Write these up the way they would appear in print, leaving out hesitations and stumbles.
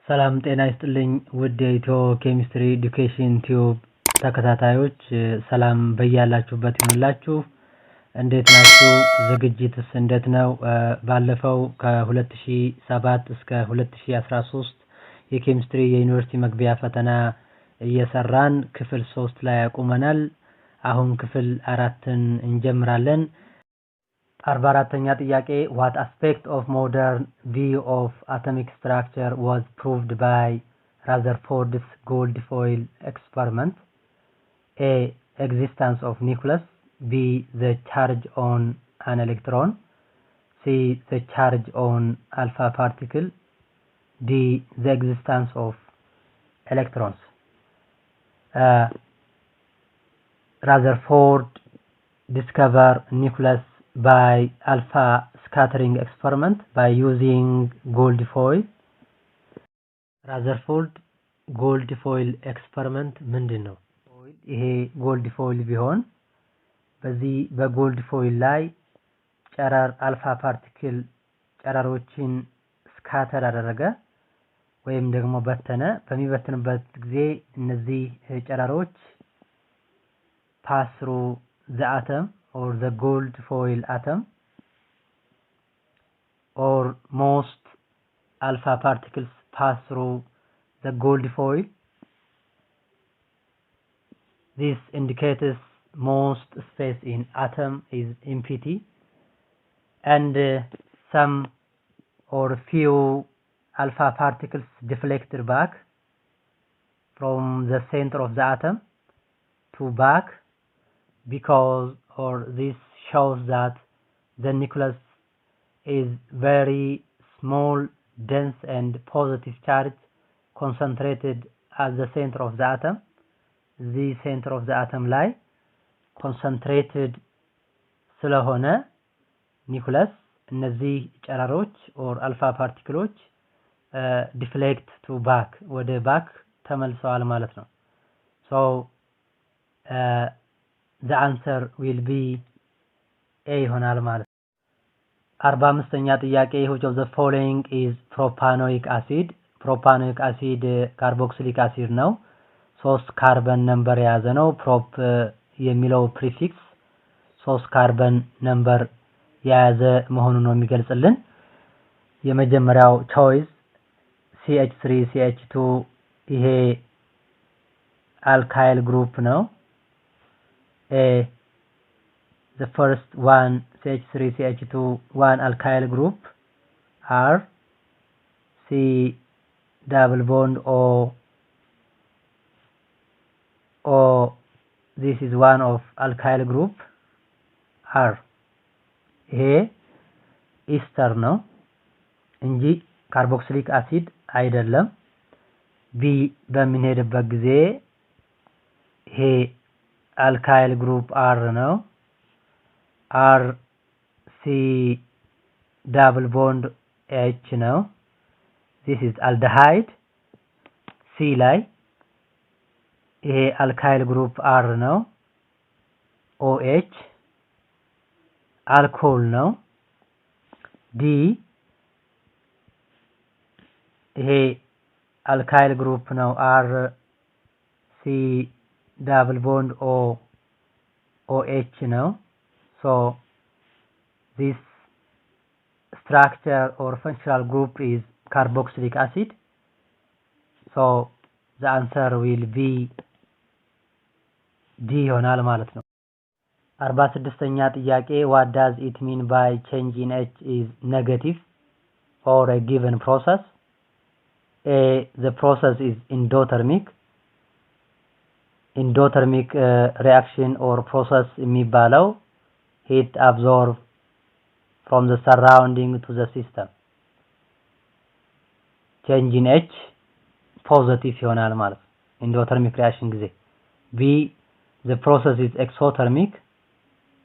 ሰላም ጤና ይስጥልኝ ውድ የኢትዮ ኬሚስትሪ ኤዱኬሽን ቲዩብ ተከታታዮች ሰላም በያላችሁበት ይሁንላችሁ። እንዴት ናችሁ? ዝግጅትስ እንዴት ነው? ባለፈው ከ2007 እስከ 2013 የኬሚስትሪ የዩኒቨርሲቲ መግቢያ ፈተና እየሰራን ክፍል 3 ላይ አቁመናል። አሁን ክፍል 4ን እንጀምራለን። 44ኛ ጥያቄ what aspect of modern view of atomic structure was proved by Rutherford's gold foil experiment? A. Existence of nucleus. B. The charge on an electron. C. The charge on alpha particle. D. The existence of electrons. Rutherford discovered nucleus by alpha scattering experiment by using gold foil. Rutherford gold foil experiment ምንድነው? ይሄ ጎልድ ፎይል ቢሆን በዚህ በጎልድ ፎይል ላይ ጨረር አልፋ ፓርቲክል ጨረሮችን ስካተር አደረገ ወይም ደግሞ በተነ። በሚበትንበት ጊዜ እነዚህ ጨረሮች pass through the atom or the gold foil atom, or most alpha particles pass through the gold foil. This indicates most space in atom is empty and some or few alpha particles deflected back from the center of the atom to back, because or this shows that the nucleus is very small, dense and positive charge concentrated at the center of the atom. The center of the atom ላይ concentrated ስለሆነ ኒኩለስ እነዚህ ጨረሮች or alpha particles deflect to back ወደ back ተመልሰዋል ማለት ነው። So the answer will be A ይሆናል ማለት ነው። 45ኛ ጥያቄ which of the following is propanoic acid? propanoic acid carboxylic acid ነው። 3 ካርበን ነምበር የያዘ ነው። prop የሚለው ፕሪፊክስ 3 ካርበን ነምበር የያዘ መሆኑን ነው የሚገልጽልን። የመጀመሪያው choice CH3CH2 ይሄ alkyl group ነው። The first one CH3CH2 one alkyl group. R. C double bond O this is one of alkyl group. R. A ester ነው እንጂ ካርቦክሲሊክ አሲድ አይደለም። B በምንሄድበት ጊዜ ይሄ alkyl group R ነው። R C double bond H ነው. This is aldehyde. C ላይ ይሄ alkyl group R ነው። OH alcohol ነው። D ይሄ alkyl group ነው R C double bond OH ነው. So this structure or functional group is carboxylic acid. So the answer will be D ይሆናል ማለት ነው። 46ኛ ጥያቄ what does it mean by change in H is negative for a given process? A. The process is endothermic. Endothermic reaction or process የሚባለው heat absorbed from the surrounding to the system. change in H positive ይሆናል ማለት ነው endothermic reaction ጊዜ። B. The process is exothermic.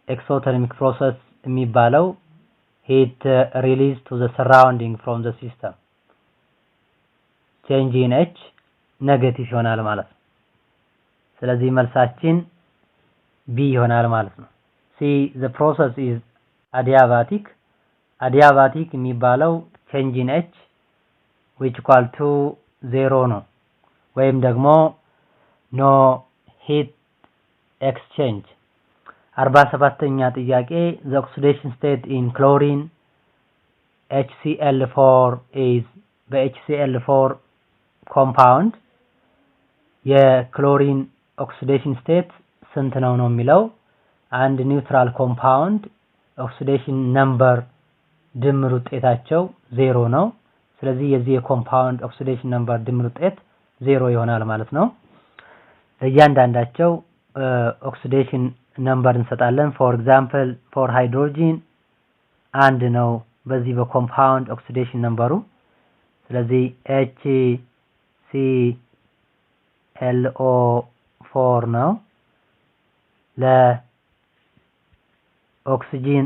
exothermic process የሚባለው heat release to the surrounding from the system. change in H negative ይሆናል ማለት ነው። ስለዚህ መልሳችን B ይሆናል ማለት ነው። C. The process is adiabatic. adiabatic የሚባለው change in H which equal to 0 ነው ወይም ደግሞ no heat exchange 47ኛ ጥያቄ the oxidation state in chlorine HCl4 is በHCl4 compound የክሎሪን ኦክሲዴሽን ስቴት ስንት ነው የሚለው አንድ ኒውትራል ኮምፓውንድ ኦክሲዴሽን ነምበር ድምር ውጤታቸው 0 ነው ስለዚህ የዚህ የኮምፓውንድ ኦክሲዴሽን ነምበር ድምር ውጤት 0 ይሆናል ማለት ነው እያንዳንዳቸው ኦክሲዴሽን ነምበር እንሰጣለን ፎር ኤግዛምፕል ፎር ሃይድሮጂን አንድ ነው በዚህ በኮምፓውንድ ኦክሲዴሽን ነምበሩ ስለዚህ HClO4 ነው ለኦክሲጂን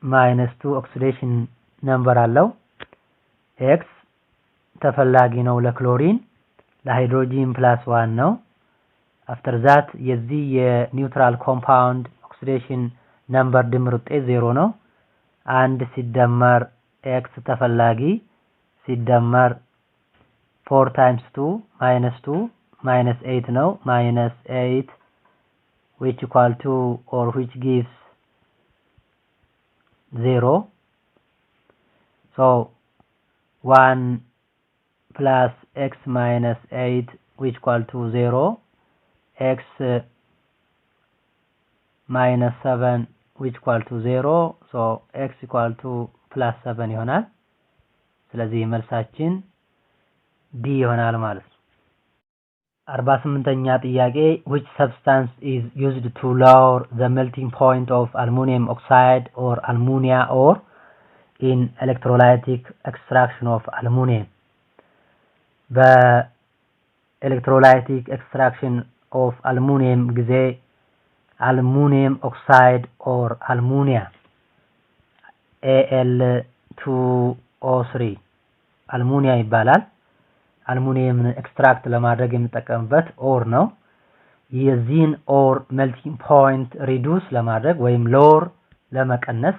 -2 ኦክሲዴሽን ነምበር አለው X ተፈላጊ ነው ለክሎሪን ለሃይድሮጂን +1 ነው after that የዚህ የኒውትራል ኮምፓውንድ ኦክሲዴሽን ነምበር ድምር ውጤት 0 ነው አንድ ሲደመር X ተፈላጊ ሲደመር 4 times 2 -8 ነው -8 which equal to or which gives 0 so 1 plus X minus 8 which equal to 0 X minus 7 which equal to 0 so X equal to plus 7 ይሆናል ስለዚህ መልሳችን D ይሆናል ማለት ነው 48ኛ ጥያቄ which substance is used to lower the melting point of aluminum oxide or ammonia ore in electrolytic extraction of aluminum በኤሌክትሮላይቲክ ኤክስትራክሽን ኦፍ አልሙኒየም ጊዜ aluminum oxide or ammonia Al2O3 አልሙኒያ ይባላል አልሙኒየም ኤክስትራክት ለማድረግ የምንጠቀምበት ኦር ነው የዚህን ኦር ሜልቲንግ ፖይንት ሪዱስ ለማድረግ ወይም ሎር ለመቀነስ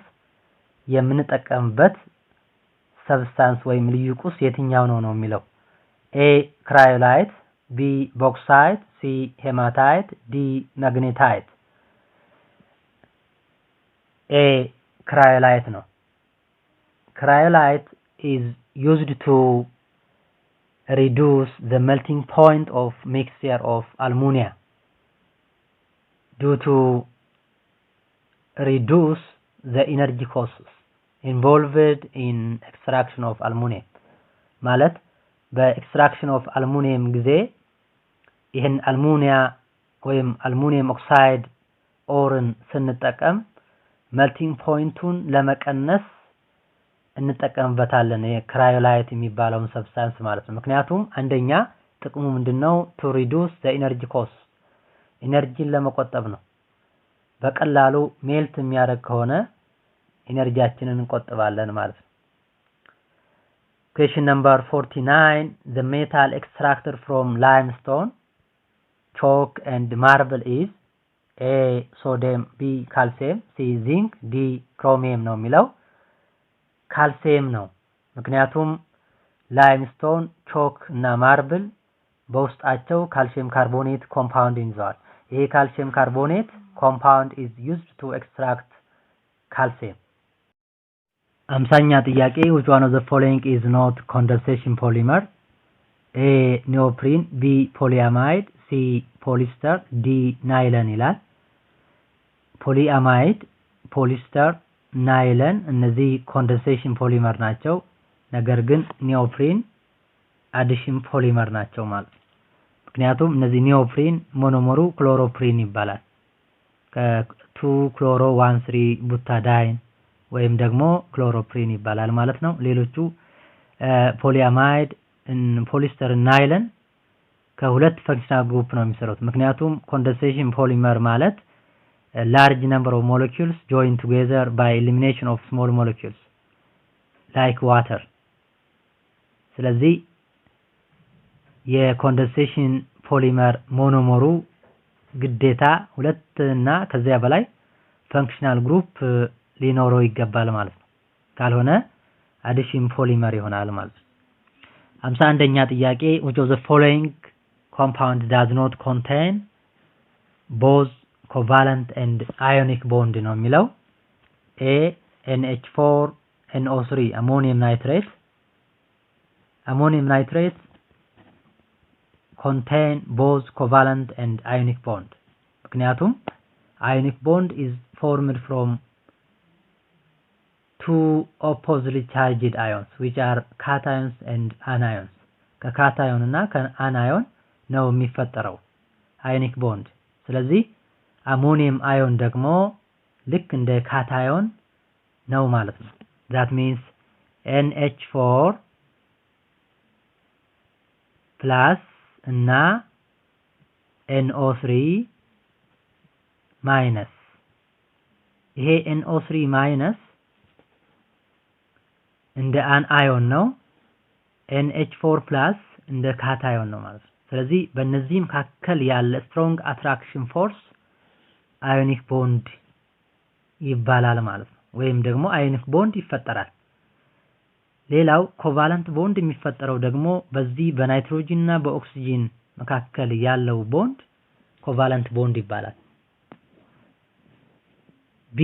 የምንጠቀምበት ሰብስታንስ ወይም ልዩ ቁስ የትኛው ነው የሚለው A cryolite B bauxite C hematite D magnetite A cryolite ነው cryolite is used to reduce the melting point of mixture of ammonia due to reduce the energy costs involved in extraction of aluminum ማለት በኤክስትራክሽን ኦፍ አልሙኒየም ጊዜ ይሄን አልሙኒያ ወይም አልሙኒየም ኦክሳይድ ኦርን ስንጠቀም ሜልቲንግ ፖይንቱን ለመቀነስ እንጠቀምበታለን የክራዮላይት የሚባለውን ሰብስታንስ ማለት ነው ምክንያቱም አንደኛ ጥቅሙ ምንድነው to reduce the energy cost ኢነርጂን ለመቆጠብ ነው በቀላሉ ሜልት የሚያደርግ ከሆነ ኢነርጂያችንን እንቆጥባለን ማለት ነው Question number 49 the metal extracted from limestone chalk and marble is A sodium B calcium C zinc D chromium ነው የሚለው ካልሲየም ነው ምክንያቱም ላይምስቶን ቾክ እና ማርብል በውስጣቸው ካልሲየም ካርቦኔት ኮምፓውንድ ይዘዋል ይሄ ካልሲየም ካርቦኔት ኮምፓውንድ is used to extract calcium 50ኛ ጥያቄ which one of the following is not condensation polymer A neoprene B polyamide C polyester D nylon ይላል polyamide polyester ናይለን እነዚህ ኮንደንሴሽን ፖሊመር ናቸው ነገር ግን ኒኦፕሪን አዲሽን ፖሊመር ናቸው ማለት ምክንያቱም እነዚህ ኒኦፕሪን ሞኖመሩ ክሎሮፕሪን ይባላል ከ2 ክሎሮ 1 3 ቡታዳይን ወይም ደግሞ ክሎሮፕሪን ይባላል ማለት ነው ሌሎቹ ፖሊአማይድ ፖሊስተር ናይለን ከሁለት ፈንክሽናል ግሩፕ ነው የሚሰሩት ምክንያቱም ኮንደንሴሽን ፖሊመር ማለት a large number of molecules join together by elimination of small molecules like water ስለዚህ የኮንደንሴሽን ፖሊመር ሞኖመሩ ግዴታ ሁለት እና ከዚያ በላይ ፈንክሽናል ግሩፕ ሊኖረው ይገባል ማለት ነው ካልሆነ አዲሽን ፖሊመር ይሆናል ማለት ነው 51ኛ ጥያቄ which of the following compound does not contain both covalent and ionic bond ነው የሚለው A NH4 NO3 ammonium nitrate contain both covalent and ionic bond ምክንያቱም ionic bond is formed from two oppositely charged ions which are cations and anions ከካታዮን እና ከአናዮን ነው የሚፈጠረው ionic bond ስለዚህ አሞኒየም አዮን ደግሞ ልክ እንደ ካታዮን ነው ማለት ነው that means NH4 plus እና NO3 minus ይሄ NO3 minus እንደ አናዮን ነው NH4 plus እንደ ካታዮን ነው ማለት ነው ስለዚህ በእነዚህ መካከል ያለ strong attraction force ionic bond ይባላል ማለት ነው ወይም ደግሞ ionic bond ይፈጠራል ሌላው covalent bond የሚፈጠረው ደግሞ በዚህ በናይትሮጂን እና በኦክሲጂን መካከል ያለው bond covalent bond ይባላል B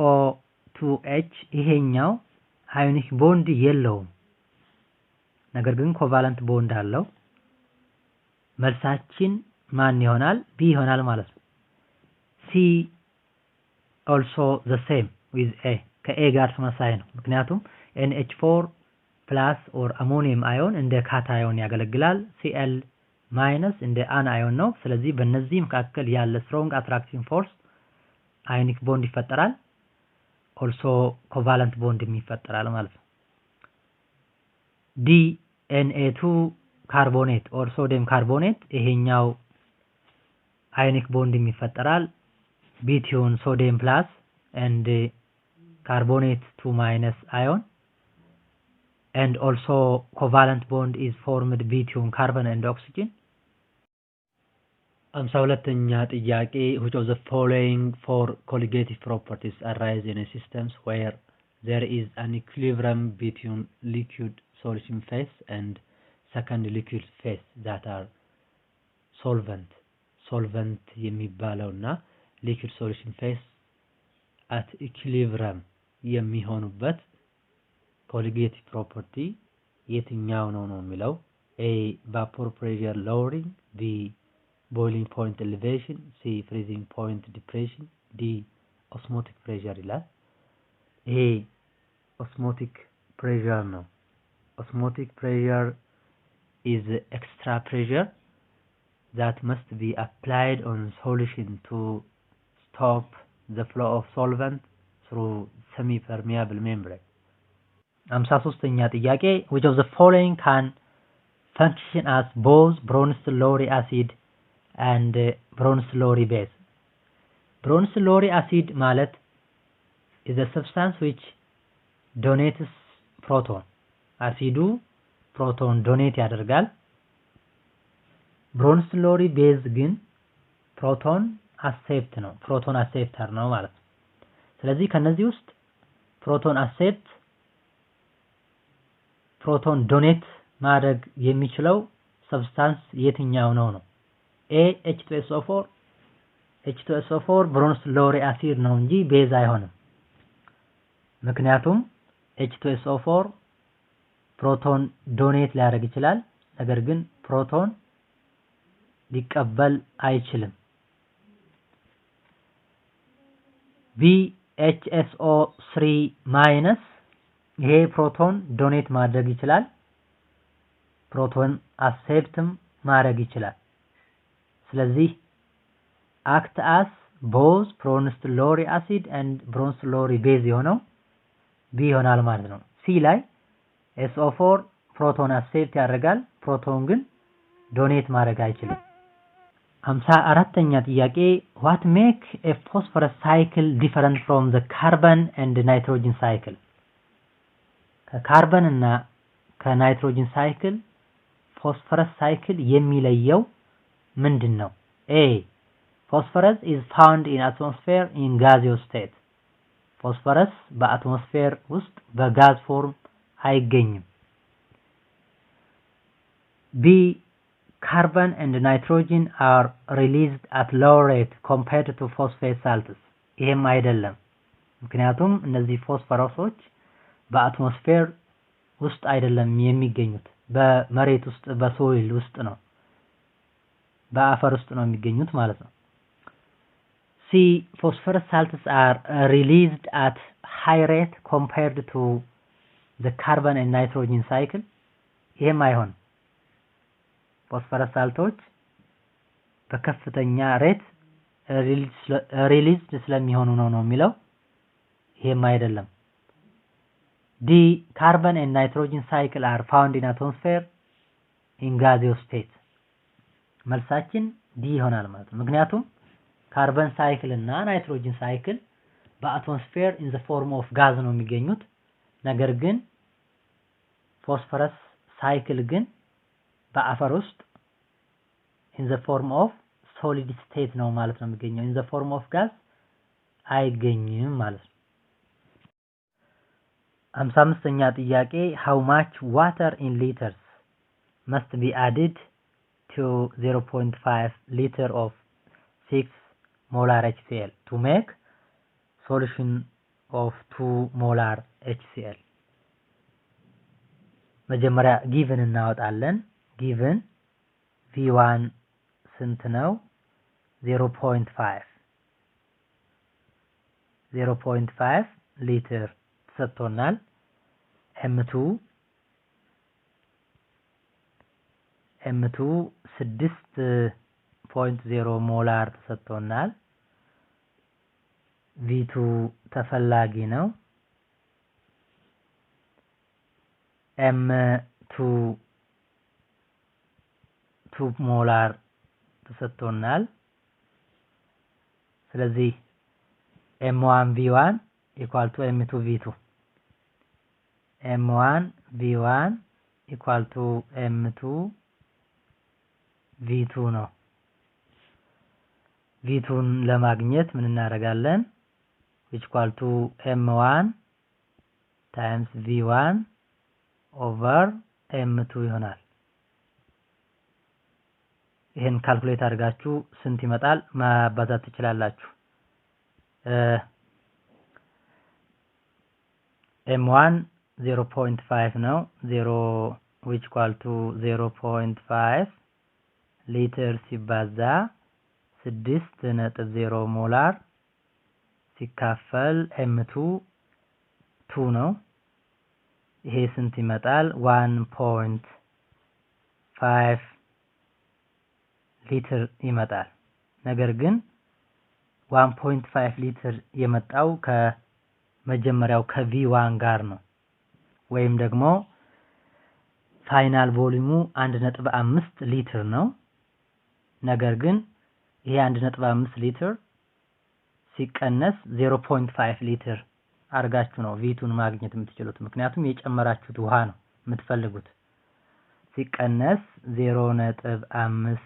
CH3CO2H ይሄኛው ionic bond የለውም ነገር ግን covalent bond አለው መልሳችን ማን ይሆናል B ይሆናል ማለት ነው C also the same with A ከA ጋር ተመሳሳይ ነው ምክንያቱም NH4 plus or ammonium ion እንደ ካታዮን ያገለግላል Cl minus እንደ አናዮን ነው ስለዚህ በእነዚህ መካከል ያለ strong attraction force ionic bond ይፈጠራል also covalent bond ይፈጠራል ማለት ነው D Na2 carbonate or sodium carbonate ይሄኛው ionic bond ይፈጠራል between sodium plus and carbonate 2 minus ion and also covalent bond is formed between carbon and oxygen 52ኛ ጥያቄ which of the following four colligative properties arise in a systems where there is an equilibrium between liquid solution phase and second liquid phase that are solvent የሚባለውና liquid solution phase at equilibrium የሚሆኑበት colligative property የትኛው ነው የሚለው A vapor pressure lowering B boiling point elevation C freezing point depression D osmotic pressure ይላል A osmotic pressure ነው osmotic pressure is extra pressure that must be applied on solution to stop the flow of solvent through semi-permeable membrane 53ኛ ጥያቄ which of the following can function as both Bronsted-Lowry acid and Bronsted-Lowry base Bronsted-Lowry acid ማለት is a substance which donates proton አሲዱ ፕሮቶን ዶኔት ያደርጋል Bronsted-Lowry base ግን ፕሮቶን አክሴፕተር ነው ማለት ነው ስለዚህ ከነዚህ ውስጥ ፕሮቶን አክሴፕት ፕሮቶን ዶኔት ማድረግ የሚችለው ሰብስታንስ የትኛው ነው A H2SO4 Bronsted-Lowry acid ነው እንጂ ቤዝ አይሆንም ምክንያቱም H2SO4 ፕሮቶን ዶኔት ሊያደርግ ይችላል ነገር ግን ፕሮቶን ሊቀበል አይችልም BHSO3 minus ይሄ ፕሮቶን ዶኔት ማድረግ ይችላል ፕሮቶን አክሴፕትም ማድረግ ይችላል ስለዚህ act as both Bronsted-Lowry acid and Bronsted-Lowry base የሆነው B ይሆናል ማለት ነው C ላይ SO4 ፕሮቶን አክሴፕት ያደርጋል ፕሮቶን ግን ዶኔት ማድረግ አይችልም 54ኛ ጥያቄ what make a phosphorus cycle different from the carbon and nitrogen cycle ከካርበን እና ከናይትሮጅን ሳይክል ፎስፈረስ ሳይክል የሚለየው ምንድነው A phosphorus is found in atmosphere in gaseous state phosphorus በአትሞስፌር ውስጥ በጋዝ ፎርም አይገኝም። B. Carbon and nitrogen are released at lower rate compared to phosphate salts. ይሄም አይደለም። ምክንያቱም እነዚህ ፎስፈረሶች በአትሞስፌር ውስጥ አይደለም የሚገኙት፣ በመሬት ውስጥ በሶይል ውስጥ ነው፣ በአፈር ውስጥ ነው የሚገኙት ማለት ነው። C. Phosphorus salts are released at high rate compared to the carbon and nitrogen cycle. ይሄም አይሆን። ፎስፈረስ ሳልቶች በከፍተኛ ሬት ሪሊዝድ ስለሚሆኑ ነው የሚለው። ይሄም አይደለም። D. Carbon and nitrogen cycle are found in atmosphere in gaseous state. መልሳችን D ይሆናል ማለት ነው። ምክንያቱም ካርበን ሳይክል እና ናይትሮጅን ሳይክል በአትሞስፌር in the form of gas ነው የሚገኙት። ነገር ግን ፎስፈረስ ሳይክል ግን በአፈር ውስጥ in the form of solid state ነው ማለት ነው የሚገኘው። in the form of gas አይገኝም ማለት ነው። 55ኛ ጥያቄ how much water in liters must be added to 0.5 liter of 6 molar HCl to make solution of 2 molar HCl? መጀመሪያ given እናወጣለን። given V1 ስንት ነው? 0.5 ሊትር ተሰጥቶናል። M2 6.0 ሞላር ተሰጥቶናል። V2 ተፈላጊ ነው። M2 2 ሞላር ተሰጥቶናል። ስለዚህ M1 V1 equal to M2 V2. M1 V1 equal to M2 V2 ነው። V2ን ለማግኘት ምን እናደርጋለን? which equal to M1 times V1 over M2 ይሆናል። ይሄን ካልኩሌት አድርጋችሁ ስንት ይመጣል ማባዛት ትችላላችሁ። M1 0.5 ነው። 0 which equal to 0.5 ሊትር ሲባዛ 6.0 ሞላር ሲካፈል M2 2 ነው። ይሄ ስንት ይመጣል? 1.5 ሊትር ይመጣል። ነገር ግን 1.5 ሊትር የመጣው ከመጀመሪያው ከV1 ጋር ነው። ወይም ደግሞ ፋይናል ቮሊዩሙ 1.5 ሊትር ነው። ነገር ግን ይሄ 1.5 ሊትር ሲቀነስ 0.5 ሊትር አርጋችሁ ነው V2ን ማግኘት የምትችሉት። ምክንያቱም የጨመራችሁት ውሃ ነው የምትፈልጉት። ሲቀነስ 0.5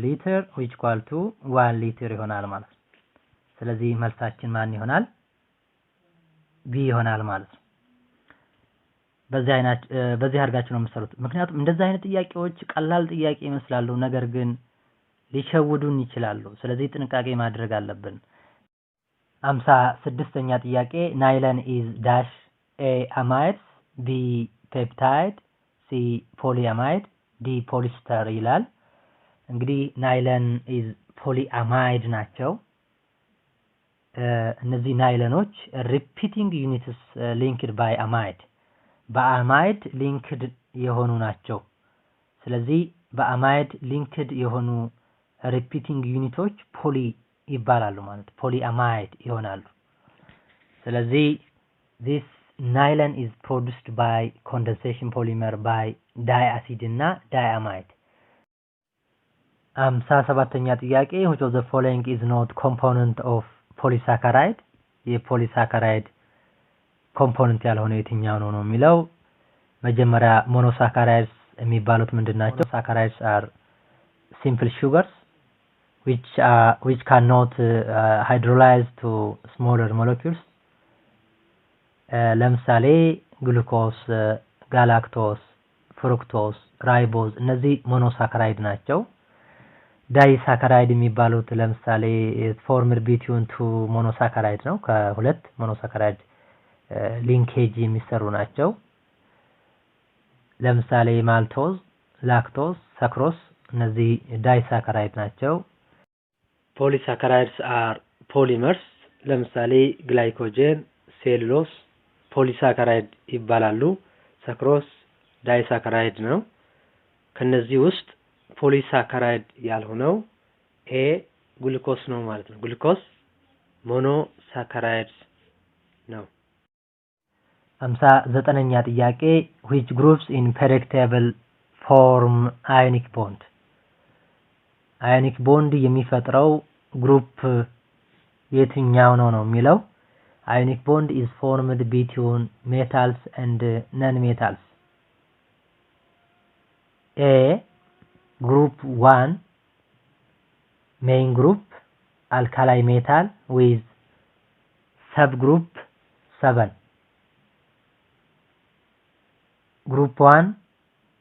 ሊትር which equal to 1 ሊትር ይሆናል ማለት ነው። ስለዚህ መልሳችን ማን ይሆናል? B ይሆናል ማለት ነው። በዚህ አድርጋችሁ ነው የምትሰሩት። ምክንያቱም እንደዚህ አይነት ጥያቄዎች ቀላል ጥያቄ ይመስላሉ፣ ነገር ግን ሊሸውዱን ይችላሉ። ስለዚህ ጥንቃቄ ማድረግ አለብን። 56ኛ ጥያቄ ናይለን is dash A amide B peptide C polyamide D polyester ይላል። እንግዲህ ናይለን is polyamide ናቸው። እነዚህ ናይለኖች repeating units linked by amide በአማይድ ሊንክድ የሆኑ ናቸው። ስለዚህ በአማይድ ሊንክድ የሆኑ repeating ዩኒቶች ፖሊ ይባላሉ ማለት polyamide ይሆናሉ። ስለዚህ this nylon is produced by condensation polymer by diacid እና diamide። 57ኛ ጥያቄ which of the following is not component of polysaccharide? የፖሊሳካራይድ ኮምፖነንት ያልሆነ የትኛው ነው የሚለው። መጀመሪያ monosaccharides የሚባሉት ምንድናቸው? Saccharides are simple sugars which cannot hydrolyze to smaller molecules. ለምሳሌ ግሉኮስ ጋላክቶስ፣ ፍሩክቶስ፣ ራይቦዝ እነዚህ ሞኖሳካራይድ ናቸው። ዳይሳካራይድ የሚባሉት ለምሳሌ ፎርምድ ቢትዊን ቱ ሞኖሳካራይድ ነው። ከሁለት ሞኖሳካራይድ ሊንኬጅ የሚሰሩ ናቸው። ለምሳሌ ማልቶዝ፣ ላክቶስ፣ ሳክሮስ እነዚህ ዳይሳካራይድ ናቸው። ፖሊሳካራይድስ አር ፖሊመርስ ለምሳሌ ግላይኮጀን፣ ሴሉሎስ ፖሊሳካራይድ ይባላሉ። ሳክሮስ ዳይሳካራይድ ነው። ከነዚህ ውስጥ ፖሊሳካራይድ ያልሆነው ግሉኮስ ነው ማለት ነው። ግሉኮስ ሞኖሳካራይድ ነው። 59ኛ ጥያቄ which groups in periodic table form ionic bond? ionic bond የሚፈጥረው ግሩፕ የትኛው ነው የሚለው ionic bond is formed between metals and non-metals. A group 1 main group alkali metal with subgroup 7. group 1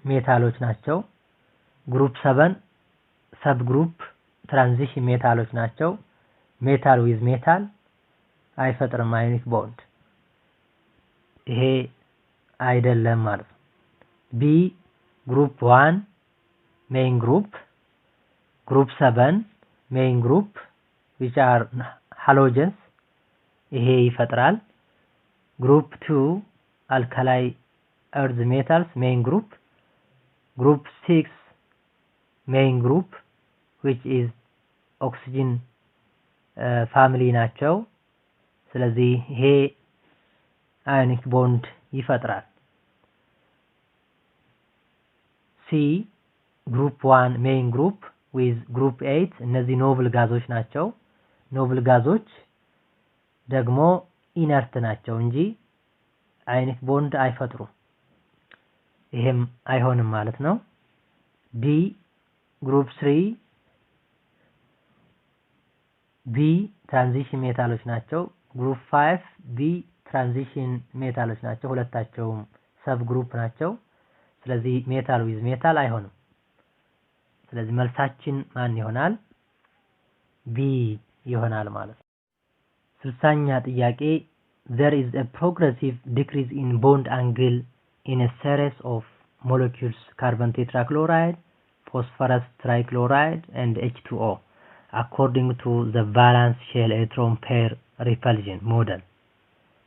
ሜታሎች ናቸው። group 7 subgroup transition ሜታሎች ናቸው። metal with metal አይፈጥርም ionic bond። ይሄ አይደለም ማለት ነው። B group 1 main group group 7 main group which are halogens ይሄ ይፈጥራል። group 2 alkali earth metals main group group 6 main group which is oxygen family ናቸው። ስለዚህ ይሄ ionic bond ይፈጥራል። C group 1 main group with group 8 እነዚህ ኖብል ጋዞች ናቸው። ኖብል ጋዞች ደግሞ ኢነርት ናቸው እንጂ ionic bond አይፈጥሩም። ይሄም አይሆንም ማለት ነው። D group 3 B ትራንዚሽን ሜታሎች ናቸው። group 5 B ትራንዚሽን ሜታሎች ናቸው። ሁለታቸውም ሰብ ግሩፕ ናቸው። ስለዚህ ሜታል ዊዝ ሜታል አይሆንም። ስለዚህ መልሳችን ማን ይሆናል? B ይሆናል ማለት ነው። 60ኛ ጥያቄ there is a progressive decrease in bond angle in a series of molecules carbon tetrachloride, phosphorus trichloride and H2O according to the valence shell electron pair repulsion model.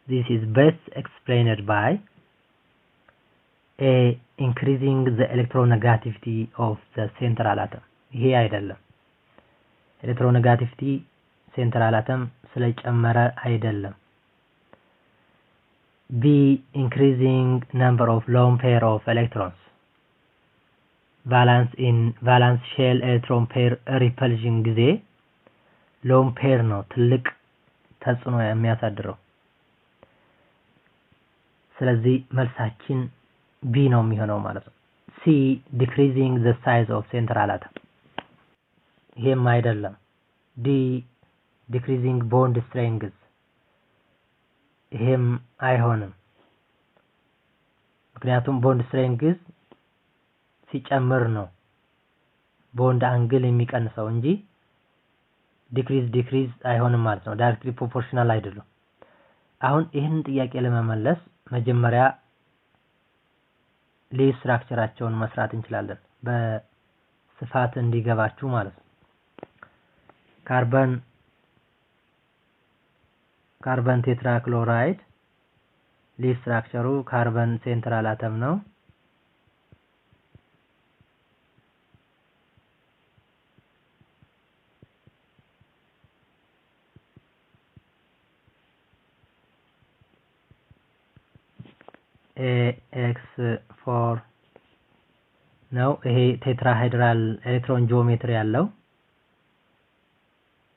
This is best explained by A. Increasing the electronegativity of the central atom. ይሄ አይደለም። electronegativity central atom ስለጨመረ አይደለም። B. Increasing number of lone pair of electrons. valence shell electron pair repulsion ጊዜ lone pair ነው ትልቅ ተጽዕኖ የሚያሳድረው። ስለዚህ መልሳችን B ነው የሚሆነው ማለት ነው። C. Decreasing the size of central atom. ይሄም አይደለም። D. Decreasing bond strength. ይሄም አይሆንም። ምክንያቱም bond strength ሲጨምር ነው bond angle የሚቀንሰው እንጂ decrease አይሆንም ማለት ነው። directly proportional አይደለም። አሁን ይህንን ጥያቄ ለመመለስ መጀመሪያ ሌስ ስትራክቸራቸውን መስራት እንችላለን በስፋት እንዲገባችሁ ማለት ነው። ካርበን ቴትራክሎራይድ ሌስ ስትራክቸሩ ካርበን ሴንትራል አተም ነው። AX4 ነው። ይሄ ቴትራሃይድራል ኤሌክትሮን ጂኦሜትሪ ያለው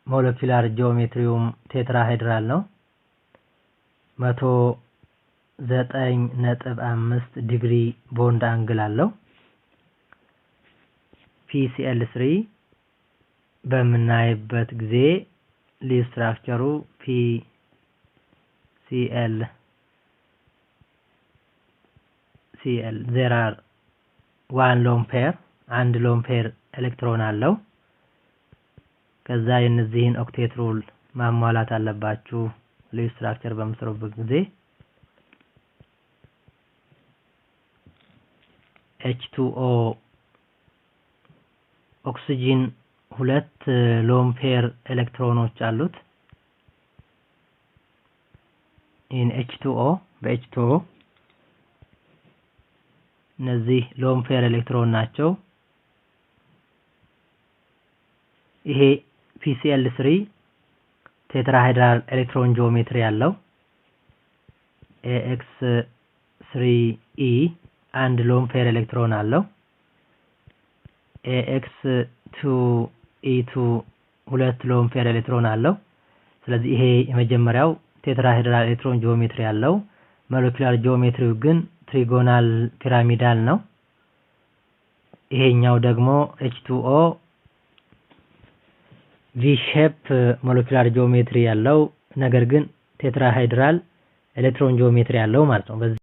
ሞለኪውላር ጂኦሜትሪውም ቴትራሃይድራል ነው። 109.5 ዲግሪ ቦንድ አንግል አለው። PCl3 በምናይበት ጊዜ ሌስ ስትራክቸሩ PCl Cl there are one lone pair አንድ lone pair ኤሌክትሮን አለው ከዛ የነዚህን ኦክቴት ሩል ማሟላት አለባችሁ ልዩ ስትራክቸር በምትሰሩበት ጊዜ H2O ኦክሲጅን ሁለት ሎን ፔር ኤሌክትሮኖች አሉት in H2O በH2O እነዚህ ሎን ፔር ኤሌክትሮን ናቸው ይሄ PCl3 ቴትራሃይድራል ኤሌክትሮን ጂኦሜትሪ ያለው AX3E አንድ ሎን ፔር ኤሌክትሮን አለው AX2E2 ሁለት ሎን ፔር ኤሌክትሮን አለው ስለዚህ ይሄ የመጀመሪያው ቴትራሃይድራል ኤሌክትሮን ጂኦሜትሪ ያለው ሞለኪውላር ጂኦሜትሪው ግን ትሪጎናል ፒራሚዳል ነው ይሄኛው ደግሞ H2O V shape ሞለኪውላር ጂኦሜትሪ ያለው ነገር ግን ቴትራሃይድራል ኤሌክትሮን ጂኦሜትሪ ያለው ማለት ነው በዚህ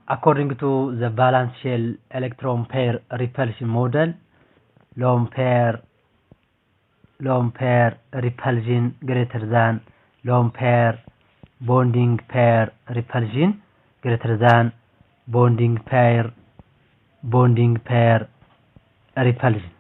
according to the balance shell electron pair repulsion model lone pair repulsion greater than lone pair bonding pair repulsion greater than bonding pair repulsion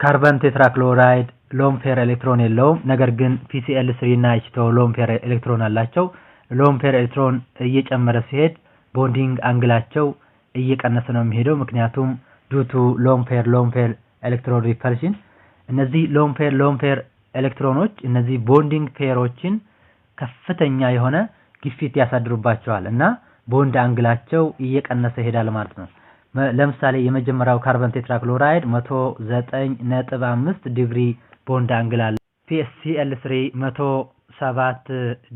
carbon tetrachloride lone pair electron የለውም ነገር ግን PCl3 እና H2O lone pair electron አላቸው lone pair electron እየጨመረ ሲሄድ bonding አንግላቸው እየቀነሰ ነው የሚሄደው ምክንያቱም due to lone pair electron repulsion እነዚህ lone pair ኤሌክትሮኖች እነዚህ bonding ፔሮችን ከፍተኛ የሆነ ግፊት ያሳድሩባቸዋል እና ቦንድ አንግላቸው እየቀነሰ ይሄዳል ማለት ነው ለምሳሌ የመጀመሪያው ካርቦን ቴትራክሎራይድ 109.5 ዲግሪ ቦንድ አንግል አለው PCl3 107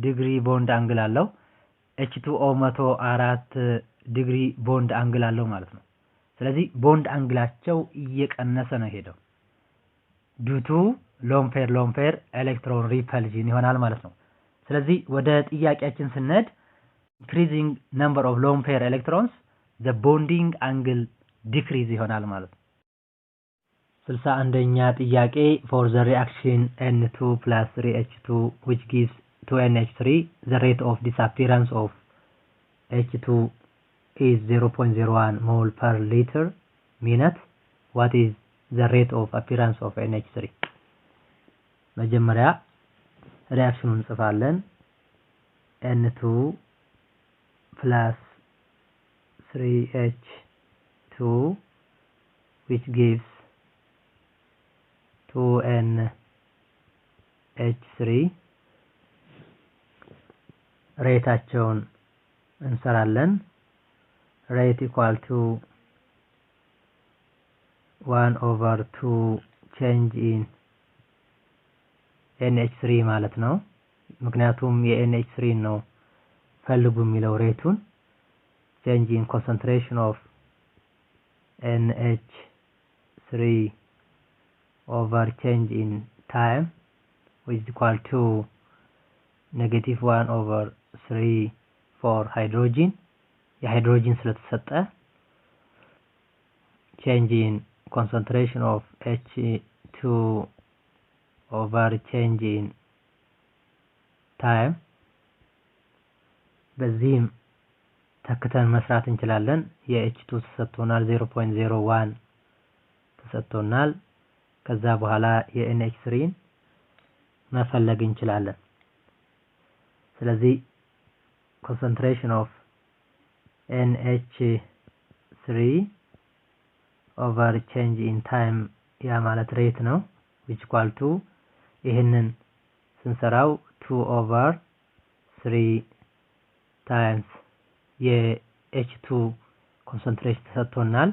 ዲግሪ ቦንድ አንግል አለው H2O 104 ዲግሪ ቦንድ አንግል አለው ማለት ነው ስለዚህ ቦንድ አንግላቸው እየቀነሰ ነው ሄደው due to lone pair electron repulsion ይሆናል ማለት ነው ስለዚህ ወደ ጥያቄያችን ስንሄድ increasing number of lone pair electrons the bonding angle decrease ይሆናል ማለት ነው 61ኛ ጥያቄ for the reaction N2 plus 3H2 which gives 2NH3 the rate of disappearance of H2 is 0.01 mole per liter minute what is the rate of appearance of NH3 መጀመሪያ ሪአክሽኑን እንጽፋለን N2 plus 3H2 which gives 2NH3 ሬታቸውን እንሰራለን rate equal to 1/2 change in NH3 ማለት ነው ምክንያቱም የNH3 ነው ፈልጉ የሚለው ሬቱን change in concentration of NH3 over change in time which is equal to -1/3 for hydrogen የሃይድሮጂን ስለተሰጠ change in concentration of H2 over change in time በዚህም ተከተን መስራት እንችላለን የH2 ተሰጥቶናል 0.01 ተሰጥቶናል ከዛ በኋላ የNH3ን መፈለግ እንችላለን ስለዚህ concentration of NH3 over change in time ያ ማለት ሬት ነው which equal to ይሄንን ስንሰራው 2/3 times የH2 concentration ተሰጥቶናል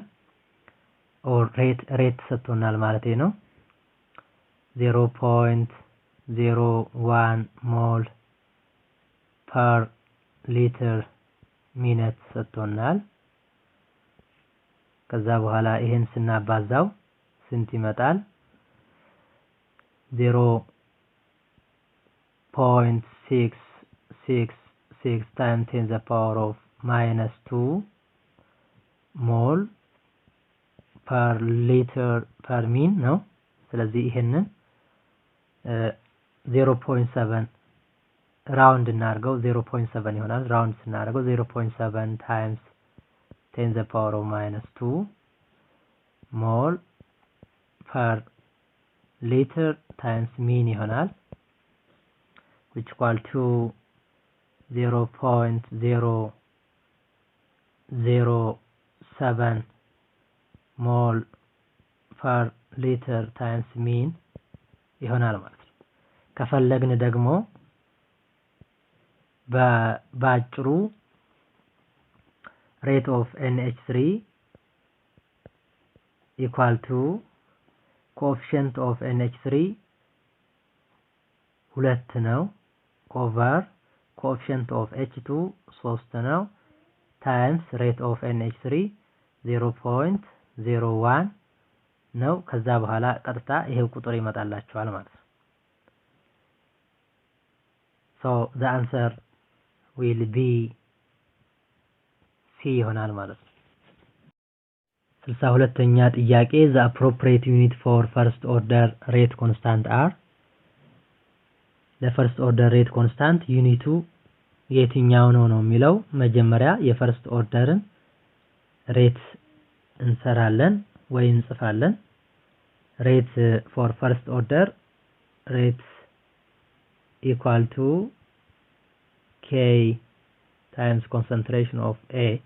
or rate ተሰጥቶናል ማለት ነው 0.01 mol per liter minute ተሰጥቶናል ከዛ በኋላ ይሄን ስናባዛው ስንት ይመጣል 0.666 times 10 to the power of -2 ሞል ፐር ሊትር ፐር ሚን ነው። ስለዚህ ይሄንን 0.7 ራውንድ እናድርገው 0.7 ይሆናል። ራውንድ ስናደርገው 0.7 ታይምስ 10 the power of -2 ሞል ፐር ሊትር ታይምስ ሚን ይሆናል which equal to 0.007 ሞል ፐር ሊትር ታይምስ ሚን ይሆናል ማለት ነው። ከፈለግን ደግሞ በአጭሩ rate of NH3 equal to coefficient of NH3 2 ነው over coefficient of H2 3 ነው times rate of NH3 0.01 ነው። ከዛ በኋላ ቀጥታ ይሄው ቁጥር ይመጣላችኋል ማለት ነው። so the answer will be C ይሆናል ማለት ነው። 62ኛ ጥያቄ the appropriate unit for first order rate constant are ለፈርስት ኦርደር ሬት ኮንስታንት ዩኒቱ የትኛው ነው የሚለው መጀመሪያ የፈርስት ኦርደርን ሬት እንሰራለን ወይ እንጽፋለን። ሬት ፎር ፈርስት ኦርደር ሬት equal to K times concentration of A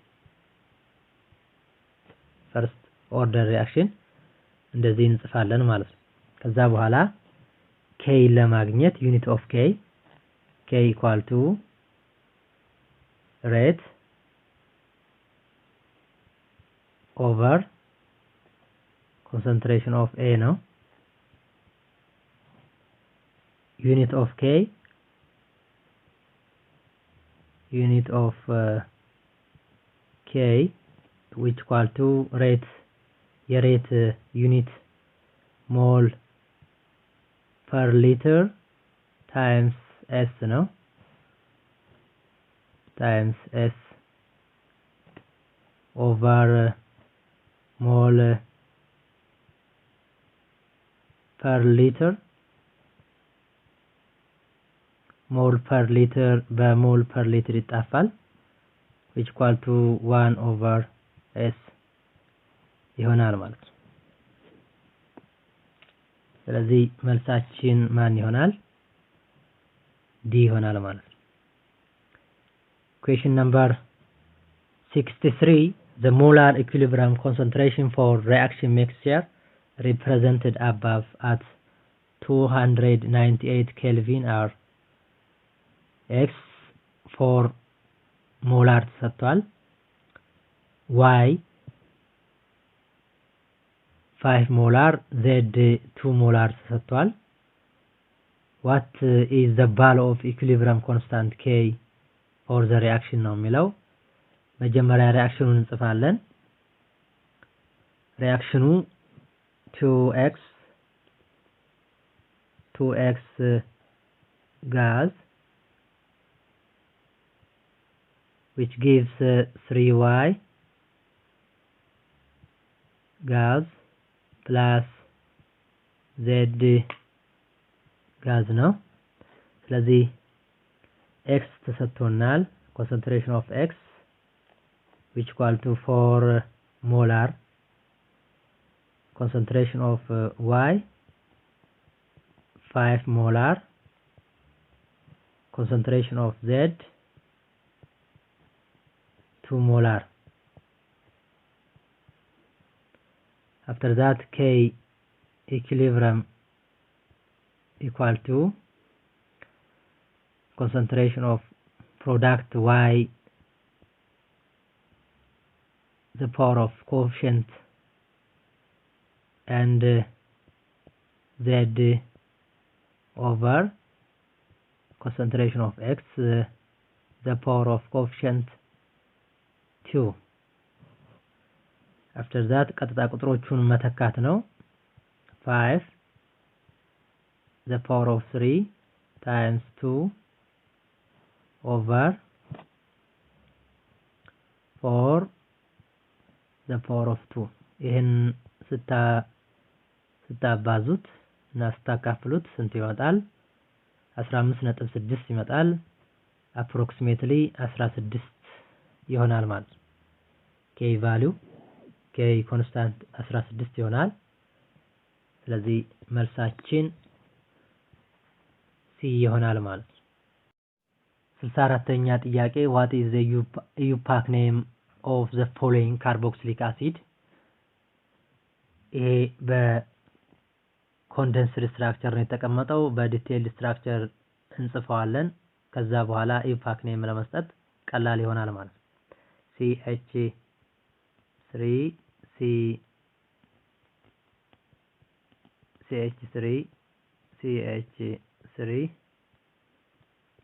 first order reaction እንደዚህ እንጽፋለን ማለት ነው። ከዛ በኋላ K ለማግኘት unit of K equal to rate over concentration of A ነው። unit of K which equal to rate የሬት ዩኒት ሞል per liter times S ነው times S over mole per liter mole per liter በmole per liter ይጣፋል which equal to 1 over S ይሆናል ማለት ነው። ስለዚህ መልሳችን ማን ይሆናል? ዲ ይሆናል ማለት ነው። question number 63 the molar equilibrium concentration for reaction mixture represented above at 298 Kelvin are X 4 molar ተሰጥቷል Y 5 molar Z 2 molar ተሰጥቷል what is the value of equilibrium constant K for the reaction ነው የሚለው መጀመሪያ ሪአክሽኑን እንጽፋለን ሪአክሽኑ 2x gas which gives 3y gas plus Z gas ነው። ስለዚህ x ተሰጥቶናል concentration of x which equal to 4 molar concentration of y 5 molar concentration of Z 2 molar. After that K equilibrium equal to concentration of product Y the power of coefficient and Z over concentration of X the power of coefficient 2. after that ቀጥታ ቁጥሮቹን መተካት ነው 5 the power of 3 times 2 over 4 the power of 2 ይሄን ስታባዙት እና ስታካፍሉት ስንት ይወጣል? 15.6 ይመጣል። approximately 16 ይሆናል ማለት ነው። k value k constant 16 ይሆናል። ስለዚህ መልሳችን C ይሆናል ማለት ነው። 64ኛ ጥያቄ what is the EUPAC name of the following carboxylic acid? ይሄ በኮንደንስድ ስትራክቸር ነው የተቀመጠው። በዲቴይልድ ስትራክቸር እንጽፈዋለን። ከዛ በኋላ EUPAC name ለመስጠት ቀላል ይሆናል ማለት ነው። CH3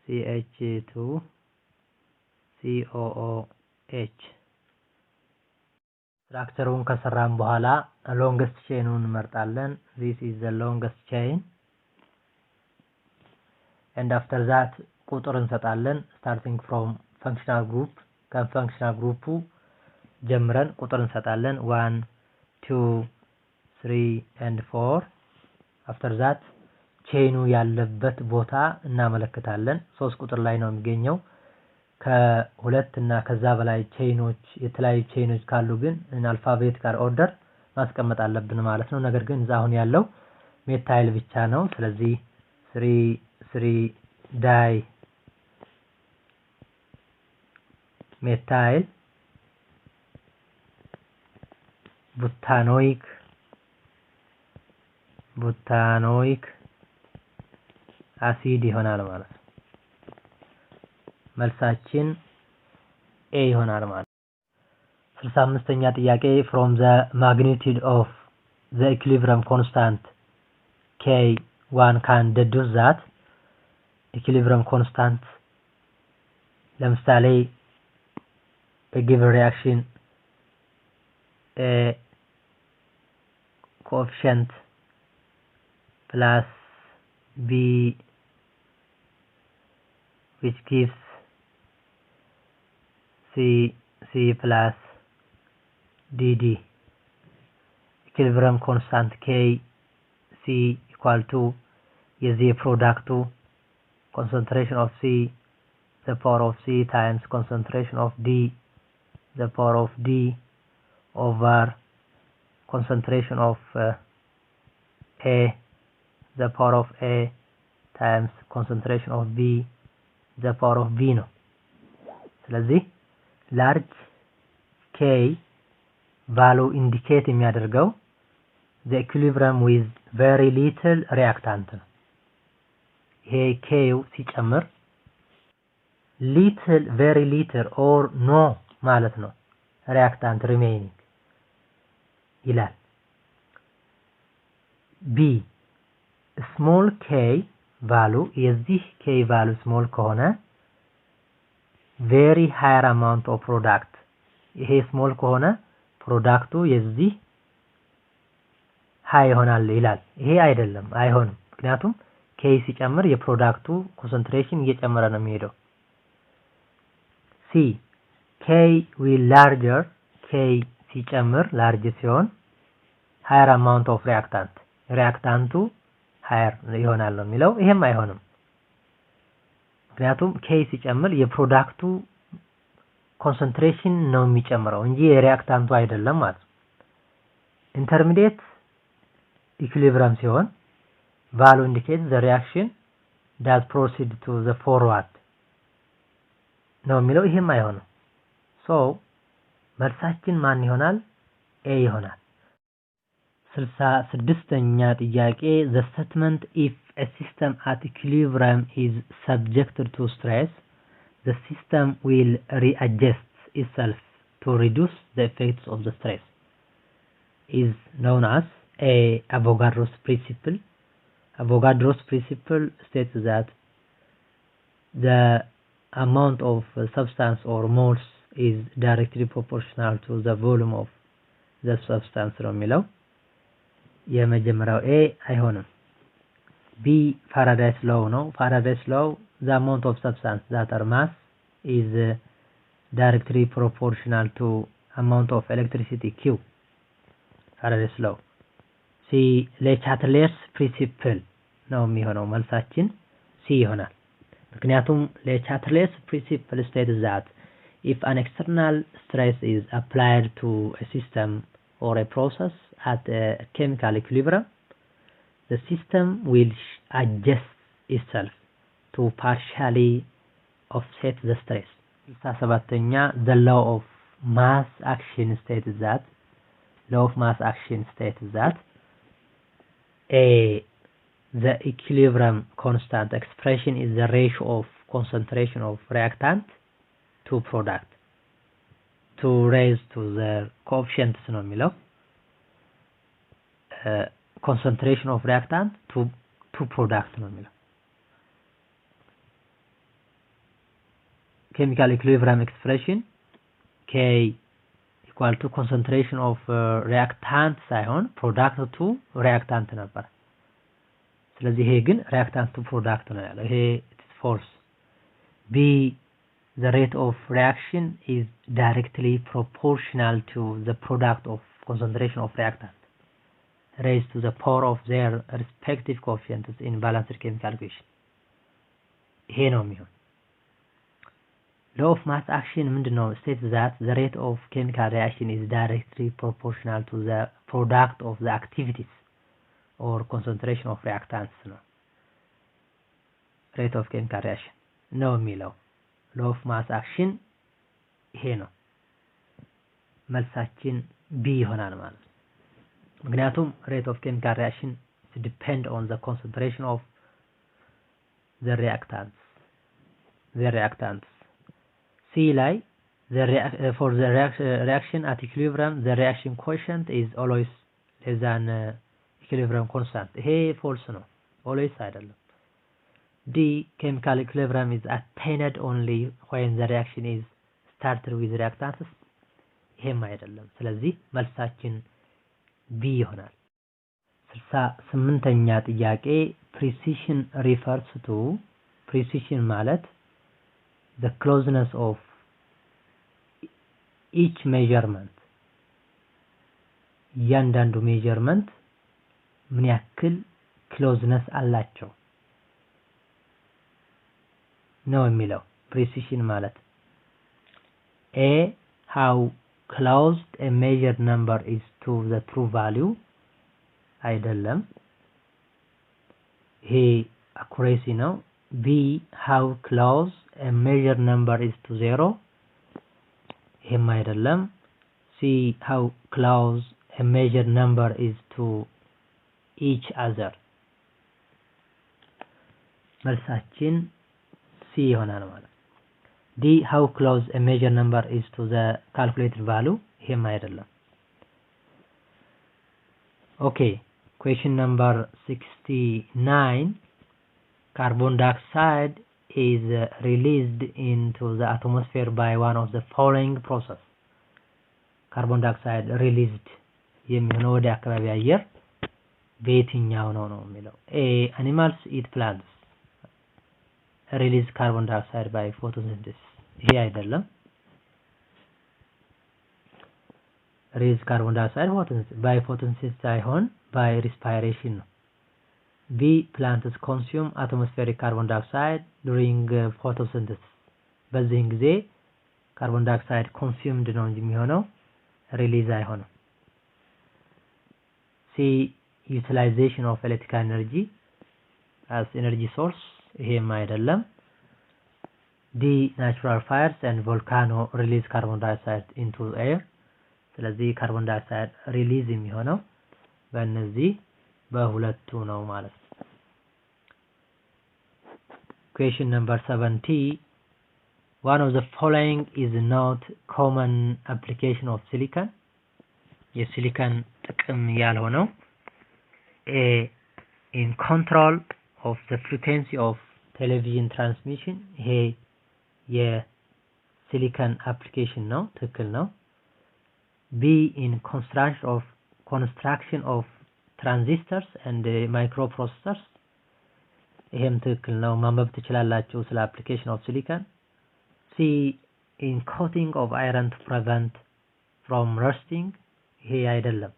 CH2 COOH ስትራክቸሩን ከሰራን በኋላ ሎንግስት ቼኑን እንመርጣለን። this is the longest chain and after that ቁጥር እንሰጣለን starting from functional group ከfunctional group ጀምረን ቁጥር እንሰጣለን 1 2 3 and 4 after that ቼኑ ያለበት ቦታ እናመለክታለን። 3 ቁጥር ላይ ነው የሚገኘው። ከሁለት እና ከዛ በላይ ቼኖች የተለያዩ ቼኖች ካሉ ግን አልፋቤቲካል ኦርደር ማስቀመጥ አለብን ማለት ነው። ነገር ግን አሁን ያለው ሜታይል ብቻ ነው። ስለዚህ 3 ዳይ ሜታይል ቡታኖይክ አሲድ ይሆናል ማለት ነው። መልሳችን A ይሆናል ማለት ነው። 65ኛ ጥያቄ from the magnitude of the equilibrium constant K one can deduce that equilibrium constant ለምሳሌ a given reaction a coefficient plus B which gives C plus DD equilibrium constant K C equal to የዚህ ፕሮዳክቱ concentration of C the power of C times concentration of D the power of D over concentration of A the power of A times concentration of B the power of B ነው። ስለዚህ large K value indicate የሚያደርገው the equilibrium with very little reactant ነው። ይሄ K ሲጨምር little very little or no ማለት ነው reactant remaining ይላል። B small k value የዚህ k value small ከሆነ very higher amount of product ይሄ small ከሆነ ፕሮዳክቱ የዚህ high ይሆናል ይላል። ይሄ አይደለም አይሆንም። ምክንያቱም k ሲጨምር የፕሮዳክቱ concentration እየጨመረ ነው የሚሄደው። C k will larger k ሲጨምር large ሲሆን higher amount of reactant higher ይሆናል ነው የሚለው። ይሄም አይሆንም። ምክንያቱም k ሲጨምር የፕሮዳክቱ concentration ነው የሚጨምረው እንጂ የሪአክታንቱ አይደለም ማለት ነው። intermediate equilibrium ሲሆን value indicates the reaction that proceed to the forward ነው የሚለው። ይሄም አይሆንም። so መልሳችን ማን ይሆናል? A ይሆናል። 66ኛ ጥያቄ the statement if a system at equilibrium is subjected to stress the system will readjust itself to reduce the effects of the stress is known as a Avogadros Principle. Avogadros Principle states that the amount of substance or moles is directly proportional to the volume of the substance ነው የሚለው። የመጀመሪያው A አይሆንም። B Faraday's law ነው። Faraday's law the amount of substance that are mass is directly proportional to amount of electricity Q Faraday's law C ለቻትለርስ principle ነው የሚሆነው መልሳችን C ይሆናል ምክንያቱም ለቻትለርስ principle states that if an external stress is applied to a system or a process at a chemical equilibrium the system will adjust itself to partially offset the stress 67ኛ the law of mass action states that the equilibrium constant expression is the ratio of concentration of reactant to product to raise to the coefficients ነው የሚለው concentration of reactant to product ነው የሚለው chemical equilibrium expression K equal to concentration of reactant ሳይሆን product to reactant ነበር ስለዚህ ይሄ ግን reactant to product ነው ያለው ይሄ false B the rate of reaction is directly proportional to the product of concentration of reactant raised to the power of their respective coefficients in balanced chemical equation ይሄ ነው የሚሆነው Law of mass action ምንድነው states that the rate of chemical reaction is directly proportional to the product of the activities or concentration of reactants ነው rate of chemical reaction ነው የሚለው law of mass action ይሄ ነው መልሳችን B ይሆናል ማለት ምክንያቱም rate of chemical reaction depend on the concentration of the reactants C ላይ for the reaction at equilibrium the reaction quotient is always less than equilibrium constant ይሄ false ነው always አይደለም D chemical equilibrium is attained only when the reaction is started with reactants ይሄም አይደለም ስለዚህ መልሳችን B ይሆናል 68ኛ ጥያቄ precision refers to precision ማለት the closeness of each measurement እያንዳንዱ measurement ምን ያክል closeness አላቸው ነው የሚለው precision ማለት A how close a measured number is to the true value አይደለም ይሄ accuracy ነው B how close a measured number is to 0 ይሄም አይደለም C how close a measured number is to each other መልሳችን C ይሆናል ማለት D how close a measured number is to the calculated value ይሄም አይደለም Okay question number 69 carbon dioxide is released into the atmosphere by one of the following process carbon dioxide released የሚሆነው ወደ አካባቢ አየር በየትኛው ነው የሚለው A animals eat plants release carbon dioxide by photosynthesis ይሄ አይደለም release carbon dioxide by photosynthesis ሳይሆን by respiration ነው B plants consume atmospheric carbon dioxide during photosynthesis በዚህ ጊዜ carbon dioxide consumed ነው እንጂ የሚሆነው release አይሆንም C utilization of electrical energy as energy source ይሄም አይደለም D natural fires and volcano release carbon dioxide into air ስለዚህ carbon dioxide release የሚሆነው በእነዚህ በሁለቱ ነው ማለት ነው Question number 70 one of the following is not common application of silicon የሲሊከን ጥቅም ያልሆነው A in control of the frequency of television transmission ይሄ የሲሊከን application ነው ትክክል ነው B in construction of transistors and microprocessors ይሄም ትክክል ነው ማንበብ ትችላላችሁ ስለ application of silicon C in coating of iron to prevent from rusting ይሄ አይደለም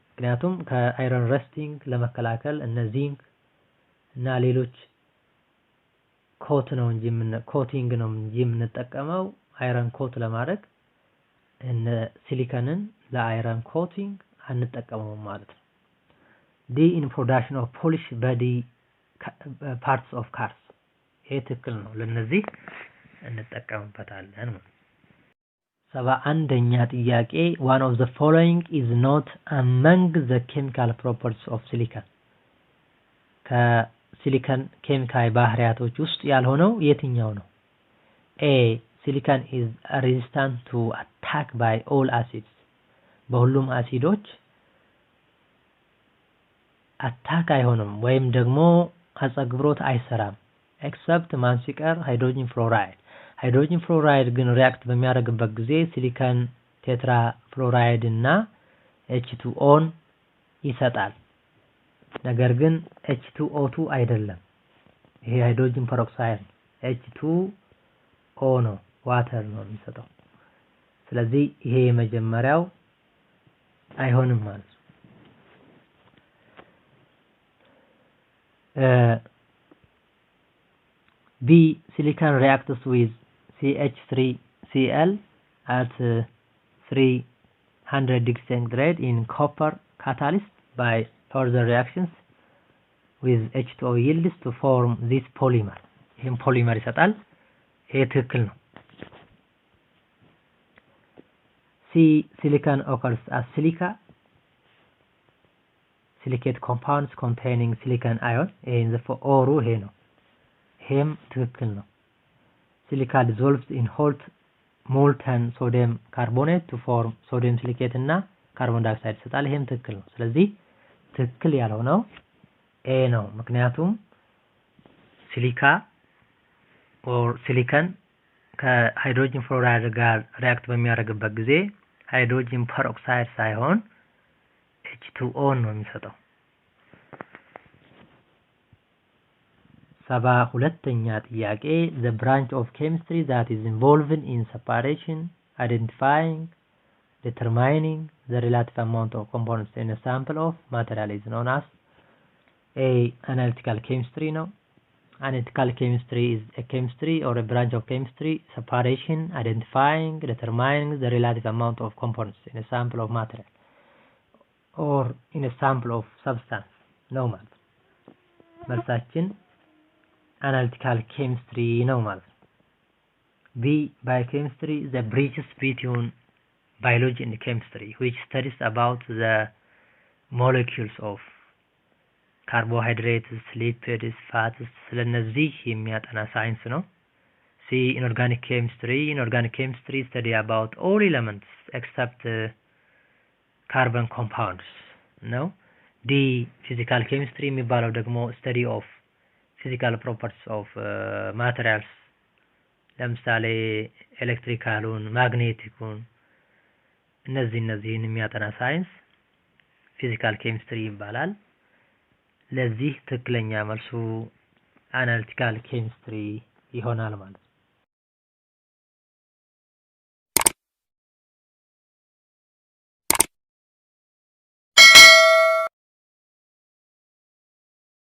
ምክንያቱም ከአይረን ረስቲንግ ለመከላከል እነዚህ እና ሌሎች ኮቲንግ ነው እንጂ የምንጠቀመው አይረን ኮት ለማድረግ እነ ሲሊከንን ለአይረን ኮቲንግ አንጠቀመውም ማለት ነው the in production of polished body parts of cars ይሄ ትክክል ነው ለነዚህ እንጠቀምበታለን 71ኛ ጥያቄ one of the following is not among the chemical properties of silicon ከሲሊከን ኬሚካል ባህሪያቶች ውስጥ ያልሆነው የትኛው ነው a silicon is resistant to attack by all acids በሁሉም አሲዶች አታክ አይሆንም ወይም ደግሞ አጸግብሮት አይሰራም except ማን ሲቀር ሃይድሮጂን ፍሎራይድ ግን ሪአክት በሚያደርግበት ጊዜ ሲሊከን ቴትራ ፍሎራይድ እና H2O ይሰጣል ነገር ግን H2O2 አይደለም ይሄ ሃይድሮጂን ፐሮክሳይድ H2O ነው ዋተር ነው የሚሰጠው ስለዚህ ይሄ የመጀመሪያው አይሆንም ማለት ነው B silicon reacts with CH3Cl at 300 degrees centigrade in copper catalyst by further reactions with H2O yields to form this polymer ይሄን ፖሊመር ይሰጣል ይሄ ትክክል ነው C silicon occurs as silicate compounds containing silicon ion in the ኦሩ ይሄ ነው ይሄም ትክክል ነው silica dissolves in hot molten sodium carbonate to form sodium silicate እና carbon dioxide ይሰጣል ይሄም ትክክል ነው ስለዚህ ትክክል ያልሆነው A ነው ምክንያቱም ሲሊካ ሲሊከን ከሃይድሮጂን ፍሎራይድ ጋር ሪአክት በሚያደርግበት ጊዜ ሃይድሮጂን ፐሮክሳይድ ሳይሆን H2O ነው የሚሰጠው 72ኛ ጥያቄ the branch of chemistry that is involved in separation identifying determining the relative amount of components in a sample of material is known as A analytical chemistry ነው analytical chemistry is a chemistry or a branch of chemistry separation identifying determining the relative amount of components in a sample of material or in a sample of substance ነው ማለት መልሳችን analytical chemistry ነው ማለት B biochemistry the bridges between biology and chemistry which studies about the molecules of carbohydrates lipids fats ስለነዚህ የሚያጠና ሳይንስ ነው C inorganic chemistry study about all elements except carbon compounds ነው D physical chemistry የሚባለው ደግሞ study of physical properties of materials ለምሳሌ ኤሌክትሪካሉን ማግኔቲኩን እነዚህን የሚያጠና ሳይንስ ፊዚካል ኬሚስትሪ ይባላል ለዚህ ትክክለኛ መልሱ አናሊቲካል ኬሚስትሪ ይሆናል ማለት